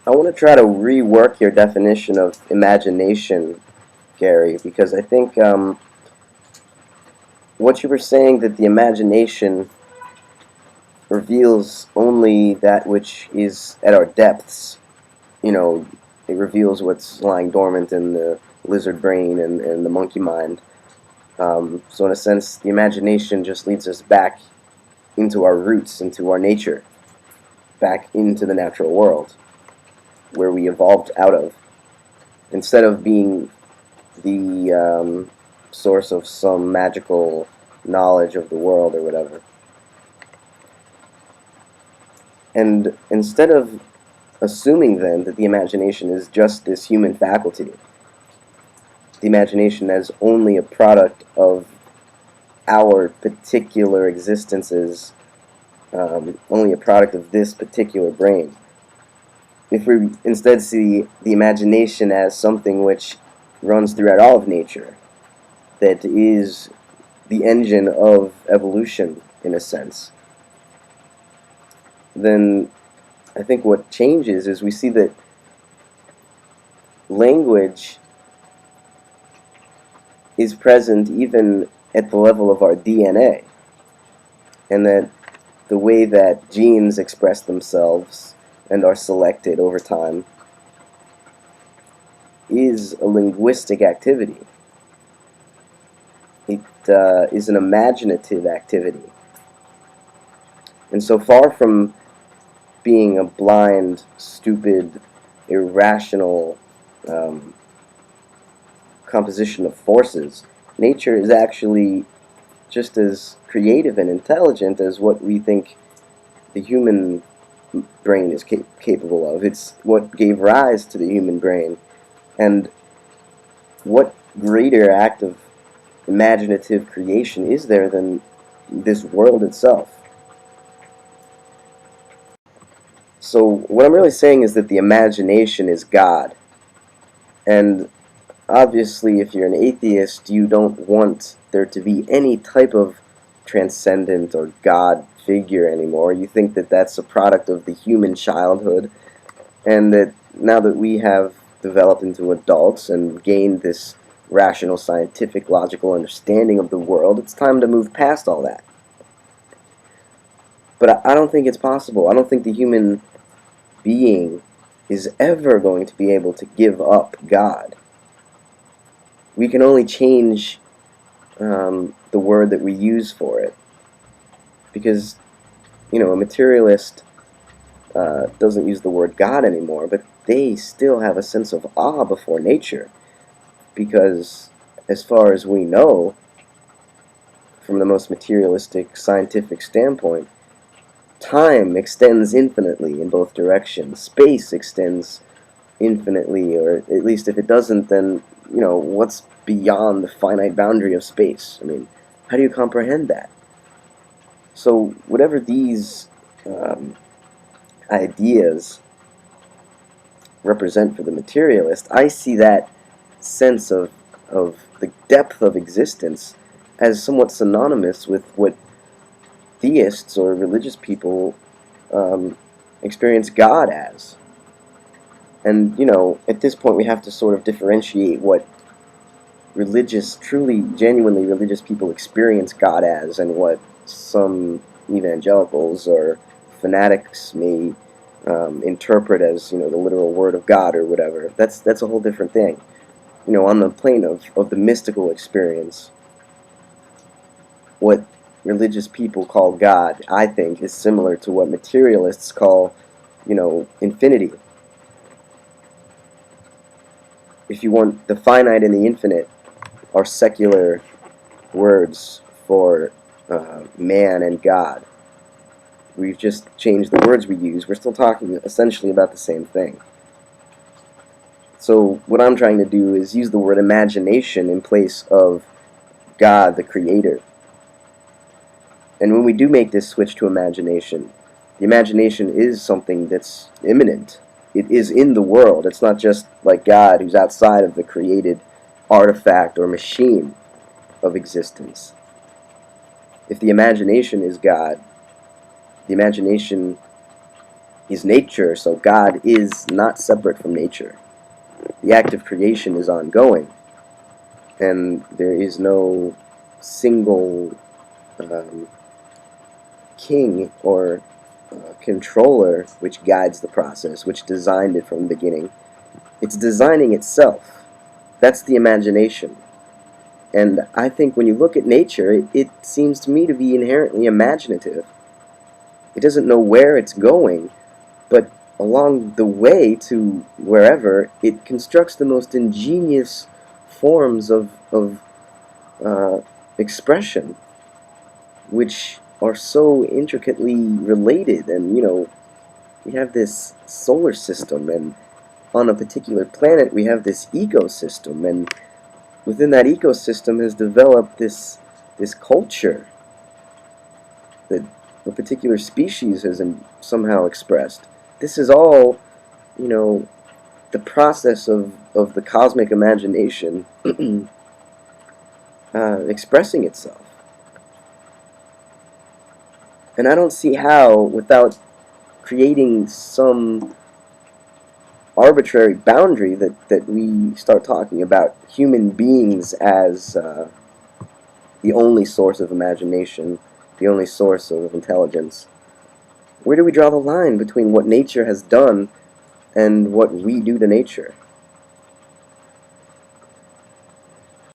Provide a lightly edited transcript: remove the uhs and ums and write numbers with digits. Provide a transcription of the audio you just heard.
I want to try to rework your definition of imagination, Gary, because I think what you were saying, that the imagination reveals only that which is at our depths. You know, it reveals what's lying dormant in the lizard brain and the monkey mind. So in a sense, the imagination just leads us back into our roots, into our nature, back into the natural world, where we evolved out of, instead of being the source of some magical knowledge of the world or whatever. And instead of assuming then that the imagination is just this human faculty, the imagination as only a product of our particular existences, only a product of this particular brain. If we instead see the imagination as something which runs throughout all of nature, that is the engine of evolution, in a sense, then I think what changes is we see that language is present even at the level of our DNA, and that the way that genes express themselves and are selected over time is a linguistic activity. It is an imaginative activity. And so far from being a blind, stupid, irrational composition of forces, nature is actually just as creative and intelligent as what we think the human brain is capable of. It's what gave rise to the human brain. And what greater act of imaginative creation is there than this world itself? So what I'm really saying is that the imagination is God. And obviously, if you're an atheist, you don't want there to be any type of transcendent or God figure anymore. You think that that's a product of the human childhood, and that now that we have developed into adults and gained this rational, scientific, logical understanding of the world, it's time to move past all that. But I don't think it's possible. I don't think the human being is ever going to be able to give up God. We can only change the word that we use for it. Because, you know, a materialist doesn't use the word God anymore, but they still have a sense of awe before nature. Because, as far as we know, from the most materialistic scientific standpoint, time extends infinitely in both directions. Space extends infinitely, or at least if it doesn't, then, you know, what's beyond the finite boundary of space? I mean, how do you comprehend that? So whatever these ideas represent for the materialist, I see that sense of the depth of existence as somewhat synonymous with what theists or religious people experience God as. And, you know, at this point we have to sort of differentiate what religious, truly, genuinely religious people experience God as, and what some evangelicals or fanatics may interpret as, you know, the literal word of God or whatever. That's a whole different thing. You know, on the plane of the mystical experience, what religious people call God, I think, is similar to what materialists call, you know, infinity. If you want, the finite and the infinite are secular words for man and God. We've just changed the words we use. We're still talking essentially about the same thing. So what I'm trying to do is use the word imagination in place of God, the Creator. And when we do make this switch to imagination, the imagination is something that's immanent. It is in the world. It's not just like God, who's outside of the created artifact or machine of existence. If the imagination is God, the imagination is nature, so God is not separate from nature. The act of creation is ongoing, and there is no single um, king or controller which guides the process, which designed it from the beginning. It's designing itself. That's the imagination. And I think when you look at nature, it seems to me to be inherently imaginative. It doesn't know where it's going, but along the way to wherever, it constructs the most ingenious forms of uh, expression, which are so intricately related. And, we have this solar system, and on a particular planet, we have this ecosystem, and within that ecosystem has developed this culture that a particular species has somehow expressed. This is all, the process of the cosmic imagination expressing itself. And I don't see how, without creating some arbitrary boundary, that we start talking about human beings as the only source of imagination, the only source of intelligence. Where do we draw the line between what nature has done and what we do to nature?